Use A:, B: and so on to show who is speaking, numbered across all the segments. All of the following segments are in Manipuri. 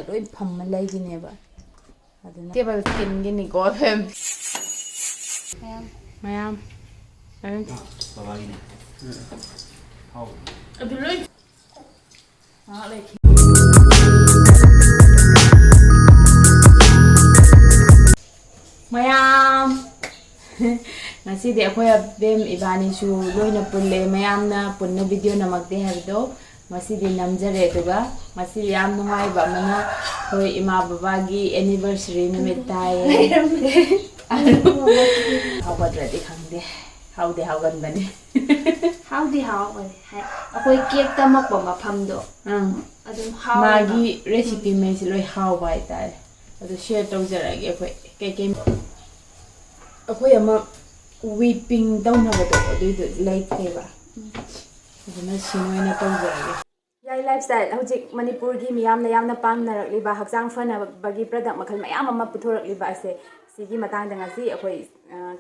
A: loi pham laigineba aduna table skin gini ko fem mayam
B: babagini how
A: abu loi mayam ngasi de akhoi bem ibani su loina pulle mayam na punna video namakte habdo ngasi de namjare tuga ngasi yam nungai ba mana hoi ima baba gi anniversary numit tai hawgadra de khangde haude haugan bani
C: haude bani akhoi cake tamak ba mafam do adum how
A: magi recipe me si loi how bai tai adu share tawjarage akhoi ke akhoi ama weeping down na ba do like ba aduna sinoina tawjarage Yai lifestyle hojik Manipur gi miyam na yamna pangnarakliba hakjang fanabagi product makhal mayam ama puthorakliba ase sigi matang da ngasi akhoi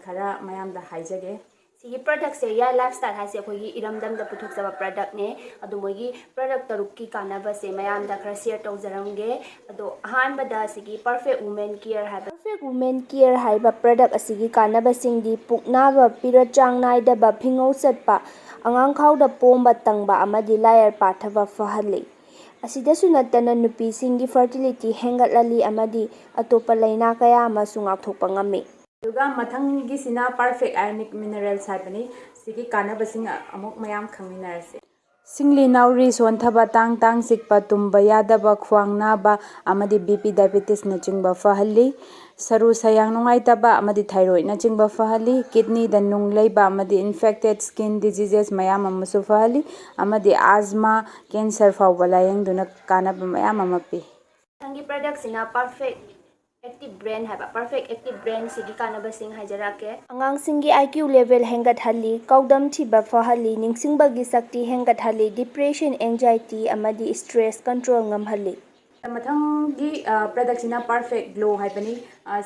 A: khara mayam da haijage
C: sigi product se Yai lifestyle ha se akhoi gi iramdam da puthok jaba product ne adu mogi product taruk ki kanaba se mayam da khara share tawjaramge adu ahan bada sigi perfect women care haiba product asigi kanaba singdi puknaba pirachang nai da ba phingau satpa angang khauda pomba tangba amadi layar pathaba fahalli asida sunatana nupi singi fertility hengatlali amadi atopa laina kaya ama sungak thokpa ngami
A: duga mathang gi sina perfect ionic minerals haibani sigi kanaba sing amuk mayam khangminarase singli nauri sonthaba tang sikpa tumba yadaba khwang naba amadi bp diabetes na chingba fahalli saru sayang nungai taba amadi thyroid na chingba fahalli kidney da nung leiba amadi infected skin diseases mayam amasu fahalli amadi asthma cancer fawba layang duna kanaba mayam amapi
C: tangi product sina perfect active brain sigi kanaba sing hajarake angang singi IQ level hengat halli kaudam thiba fahalli ningsingbagi sakti hengat halli depression anxiety amadi stress control ngam halli
A: mathang gi product sina perfect glow haibani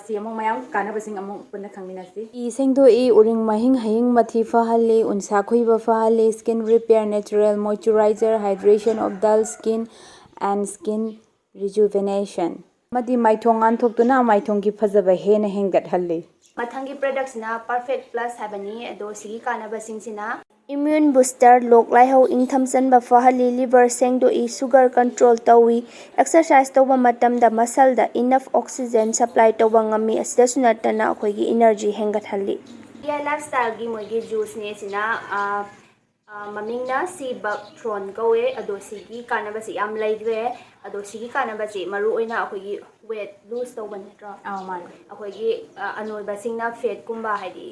A: si among mayam kanaba sing among punna khangminasi I sengdo I uring mahing haying mathi fahalli unsa khoiba fahalli skin repair natural moisturizer hydration of dull skin and skin rejuvenation madi maithong anthokuna maithong gi phajaba hena hengat halli
C: mathangi products na perfect plus habani ado sigi kanaba singsina immune booster lok laihau ingthamsan ba fahalli liver sengdo I sugar control tawi exercise toba matam da muscle da enough oxygen supply toba ngami asida sunatana akhoi gi energy hengat halli Yai lifestyle gi mogi juice ne sina mamingna si buckthorn kawe ado sigi kanaba si am laigre ado sigi kanaba si maru oina akhoi gi weight lose toba netro akhoi gi anoi basingna fat kumba haidi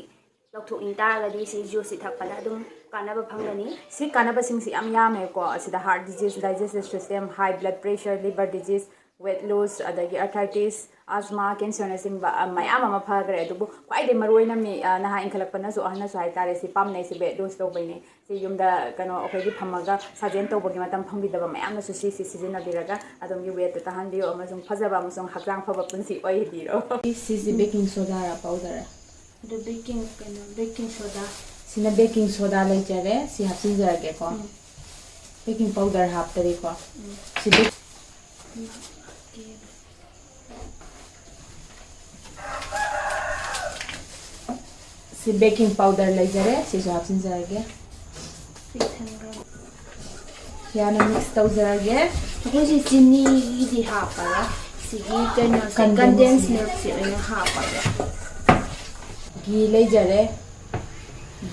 C: lokthok intaragadi si juice si thakpada dum kanaba phangani
A: si kanaba sing si am yame ko asida heart disease digestive system high blood pressure liver disease weight loss adagi arthritis asthma cancer na sing ba mayam ama phagre adubu kwai de maroina mi naha inkhalakpana so ahna so haitare si pam nei si be dose to baine si yumda kano okhoi phamaga sajen to bogi matam phambi daba mayam na so si season biraga adom gi weight ta han dio amasung phajaba amasung hakjang phaba punsi oi diro si baking soda ra powder
C: the baking soda
A: sina baking soda leijare si hapsin jarage ko baking powder haptari ko si baking powder leijare si hapsin jarage yana mix tawjarage
C: akhoi si chini di hapara sigi kano condensed milk si oina hapara
A: gi leijare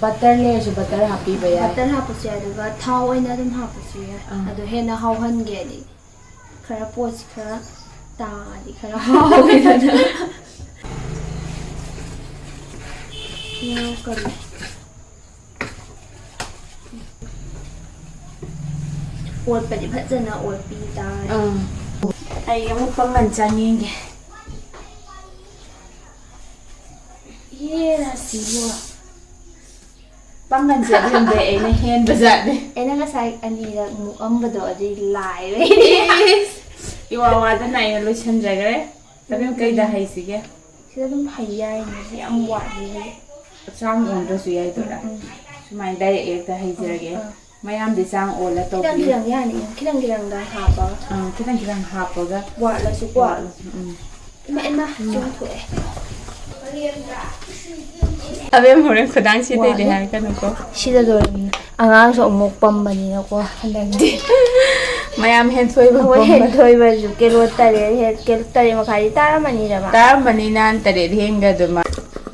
A: butter le so butter happy ba ya
C: butter hapusi aduga thau oina dum hapusi adu hena hauhange di khara poch khara ta di khara hawidana yo kari ot padi phajana ot pi ta
A: ai amuk pangan changinge
C: yera siwa
A: pangan se din de ene hen bazat de
C: ena nga sai ani ra mu ambado adi lai re
A: iwa wa da nai lo chan jagre tabi kai da hai sige
C: sida dum hayai ni am wa ni
A: chang on do su yai to ra sumai dai ek da hai jirage mayamdi chang ola to
C: Kirang
A: pi
C: kirang yani. Kirang kirang da haba.
A: khitang khitang hapaga
C: Wa la su wa. Ema jung thue.
A: abe more khudang si de har kan ko
C: Sida do angang so mok pambani na ko handang.
A: mayam hen thoi ba
C: Ho he thoi ba ju ke ro tare he ke tare ma khari tara mani da ba.
A: tar mani nan tare henga du ma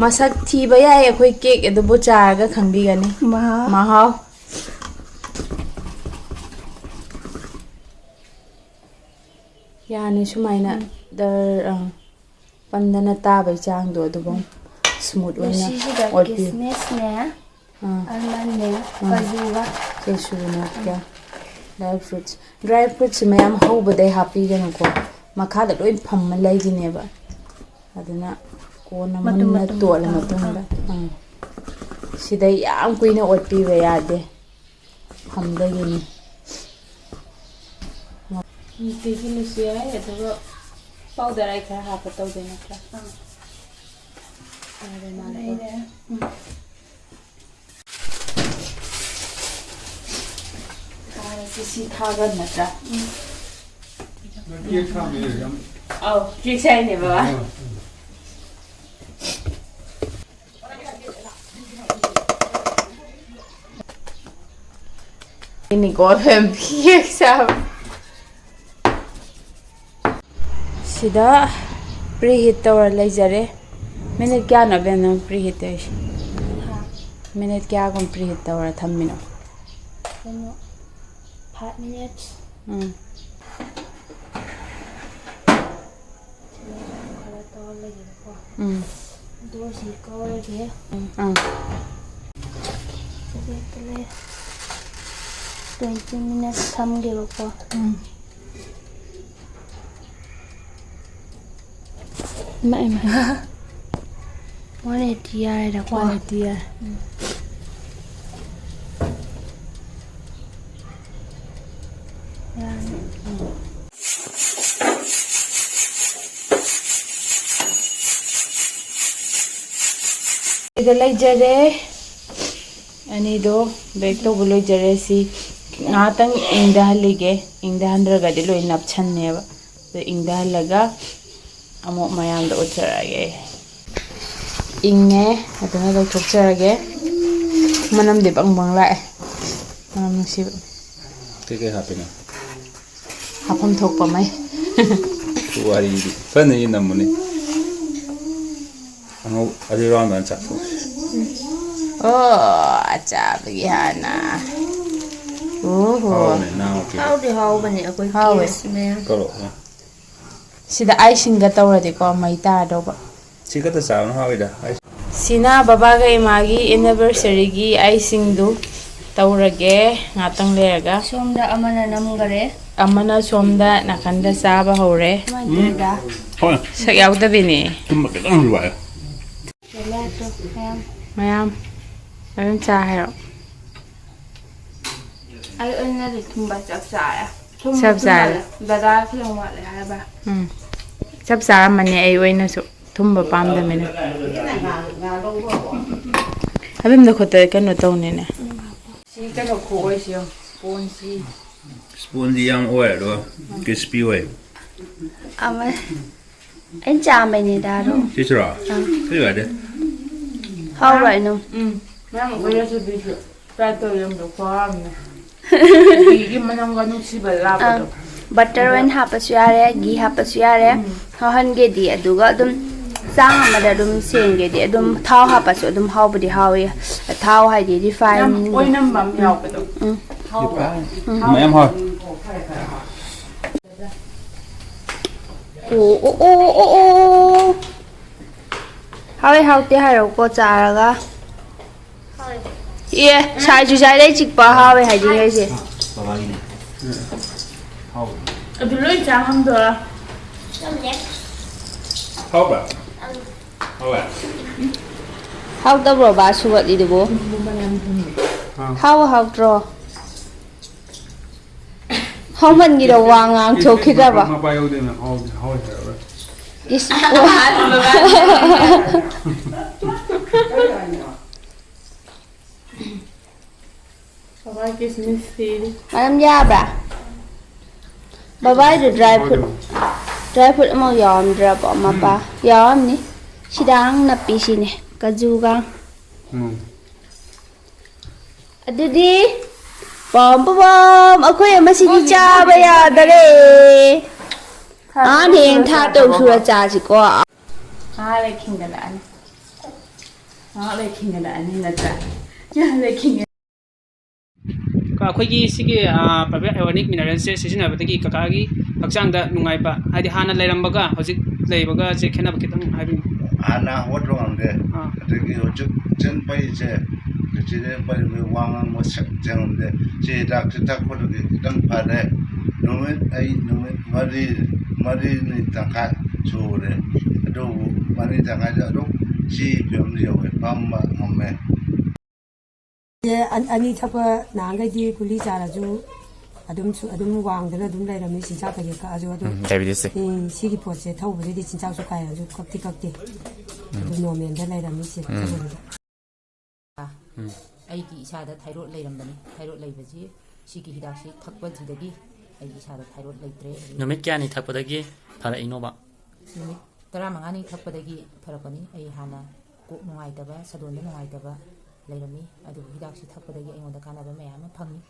A: masak thi ba ya khoi cake edu bu charga khangbi gani
C: Ma.
A: mahau yani sumaina dar pandana ta bai chang do du bom smooth oina
C: Si da
A: or pi
C: kismes ne. Almond ne. Kaju ba.
A: kesu na kya dry fruits mayam hobadai happy gan ko makha da loi pham lai gi ne ba aduna ko na mun na to la matung da sidai yam kuina otpi ba ya de pham da gi ni ti gi ni sia ya to powder ai kha ha pa to de na kra si thaga na tra oh trick sai ne ba ini ko hem phi sa sida preheat tawar lai jare minute kya na ben preheat ai minute kya gon preheat tawar thammino
C: 5 minutes. Door si cover ke. 20 minutes tham ge ko. Mai mai. Wale dia da ko.
A: Wale dia. Ida lai jare ani do bag to buloi jare si ngatang ingda halige ingda handraga de loi nap chan ne ba so ingda halaga amo mayam da ucharage inge adana do chokcharage manam de bang bang lai manam si
B: Kaya happy na.
A: hapam thok pa mai
B: Tuwari di. Paano yun naman eh? Ano, aliran na chat ko.
A: oh acha bagi hana
B: Oh, ne, na okay.
C: How di how ba ni akoi
A: How
C: case me.
B: Kalo, ha.
A: sida icing ga tawradi ko mai ta do ba
B: Sika ta sa ano hawi da.
A: sina baba ga imagi anniversary gi icing du tawrage ngatang lega
C: Somda amana namgare.
A: amana somda nakanda saba hore
C: Mandida.
B: Hoy,
A: sak yawda bini
B: tumba ka lang luwa.
C: Gelato ham.
A: mayam ayun cha hayo
C: Ai onna de tumba chap sa ya.
A: Chap sa.
C: Dada phiang wa le ha ba.
A: sab sa mane ay oina su thumba pam da mena abim da khota kanu tawne ne si kanu khoi si pon si
B: Spoon di yang oil do. Crispy oil.
C: Ama. En cha me ni da do.
B: Sisra. Kaya de.
C: How right no.
A: mayam oina su bi su ta to yam do kwam ne gi manam ga nu si bala ba do
C: Butter when hapas yare, ghee hapas yare. How han ge di aduga dum sang amada dum seng ge di dum thau hapas dum how budi how ya. Thau hai di refine.
A: oina bam yaw ba do
B: Mayam hoy.
C: Oh. How te hai ro ko cha ga. Ye, sai ju sai dai chik pa how hai di ngai se.
B: Babagi ne. How?
A: adu loi chang ham do
B: How ba? How ba?
C: How da bro ba su wat di bo. How draw. How man gi do wa ngang chok khi da ba. Is
A: Baba kismis feel.
C: Madam yabra. Baba itu dry fruit mau yam drop ama pa. Yam ni. Sidang napi sini. Kaju kang. Adudi. Bom. Aku yang masih dicoba ya dari. Ani yang tak tahu sudah jadi kok.
A: Le king da an. Le king da an ni na ta. Ya le king.
D: ꯑꯩꯈꯣꯏꯒꯤ ꯁꯤꯒꯤ ꯄꯔꯐꯦꯛ ꯑꯣꯔꯒꯥꯅꯤꯛ ꯃꯤꯅꯔꯦꯜꯁꯦ ꯁꯤꯖꯤꯟꯅꯕꯗꯒꯤ ꯀꯀꯥꯒꯤ ꯍꯛꯆꯥꯡꯗ ꯅꯨꯡꯉꯥꯏꯕ ꯍꯥꯏꯗꯤ ꯍꯥꯟꯅ ꯂꯩꯔꯝꯕꯒ ꯍꯧꯖꯤꯛ ꯂꯩꯕꯒꯁꯦ ꯈꯦꯠꯅꯕ ꯈꯤꯇꯪ ꯍꯥꯏꯕꯤꯌꯨ
E: ꯍꯥꯟꯅ ꯍꯧꯒꯠꯄ ꯉꯝꯗꯦ ꯑꯗꯒꯤ ꯍꯧꯖꯤꯛ ꯆꯤꯟ ꯄꯩꯁꯦ ꯁꯤꯗ ꯄꯩꯕ ꯋꯥ ꯉꯥꯡꯕ ꯉꯝꯗꯦ ꯁꯤ ꯍꯤꯗꯥꯛꯁꯦ ꯊꯛꯄꯗꯒꯤ ꯈꯤꯇꯪ ꯐꯔꯦ ꯅꯨꯃꯤꯠ ꯃꯔꯤꯅꯤ ꯇꯪꯈꯥꯏ ꯁꯨꯔꯦ ꯑꯗꯨꯕꯨ ꯃꯔꯤ ꯇꯪꯈꯥꯏꯗ ꯑꯗꯨꯝ ꯁꯤ ꯐꯤꯕꯝꯗ ꯌꯧꯋꯦ ꯐꯝꯕ ꯉꯝꯃꯦ
F: ꯑꯅꯤ ꯊꯛꯄ ꯅꯍꯥꯟꯈꯩꯗꯤ ꯒꯨꯂꯤ ꯆꯥꯔꯁꯨ ꯑꯗꯨꯝ ꯋꯥꯡꯗꯅ ꯑꯗꯨꯝ ꯂꯩꯔꯝꯃꯤ ꯆꯤꯟꯖꯥꯛ ꯀꯩꯀꯩ ꯀꯛꯑꯁꯨ ꯑꯗꯨ ꯁꯤꯒꯤ ꯄꯣꯠꯁꯦ ꯊꯧꯕꯗꯩꯗꯤ ꯆꯤꯟꯖꯥꯛꯁꯨ ꯀꯥꯏꯔꯁꯨ ꯀꯛꯇꯦ ꯑꯗꯨ ꯅꯣꯔꯃꯦꯜꯗ ꯂꯩꯔꯝꯃꯤ ꯁꯤ
G: ꯑꯩꯒꯤ ꯏꯁꯥꯗ ꯊꯥꯏꯔꯣꯏꯗ ꯂꯩꯔꯝꯕꯅꯤ ꯊꯥꯏꯔꯣꯏꯗ ꯂꯩꯕꯁꯤ ꯁꯤꯒꯤ ꯍꯤꯗꯥꯛꯁꯤ ꯊꯛꯄꯁꯤꯗꯒꯤ ꯑꯩꯒꯤ ꯏꯁꯥꯗ ꯊꯥꯏꯔꯣꯏꯗ ꯂꯩꯇ꯭ꯔꯦ
H: ꯅꯨꯃꯤꯠ ꯀꯌꯥꯅꯤ ꯊꯛꯄꯗꯒꯤ ꯐꯔꯛꯏꯅꯣꯕ
G: ꯅꯨꯃꯤꯠ 15ꯅꯤ ꯊꯛꯄꯗꯒꯤ ꯐꯔꯛꯄꯅꯤ ꯑꯩ ꯍꯥꯟꯅ ꯀꯣꯛ ꯅꯨꯡꯉꯥꯏꯇꯕ ꯁꯗꯣꯟꯗ ꯅꯨꯡꯉꯥꯏꯇꯕ ꯂꯩꯔꯝꯃꯤ ꯑꯗꯨꯕꯨ ꯍꯤꯗꯥꯛꯁꯤ ꯊꯛꯄꯗꯒꯤ ꯑꯩꯉꯣꯟꯗ ꯀꯥꯟꯅꯕ ꯃꯌꯥꯝ ꯑꯃ ꯐꯪꯉꯤ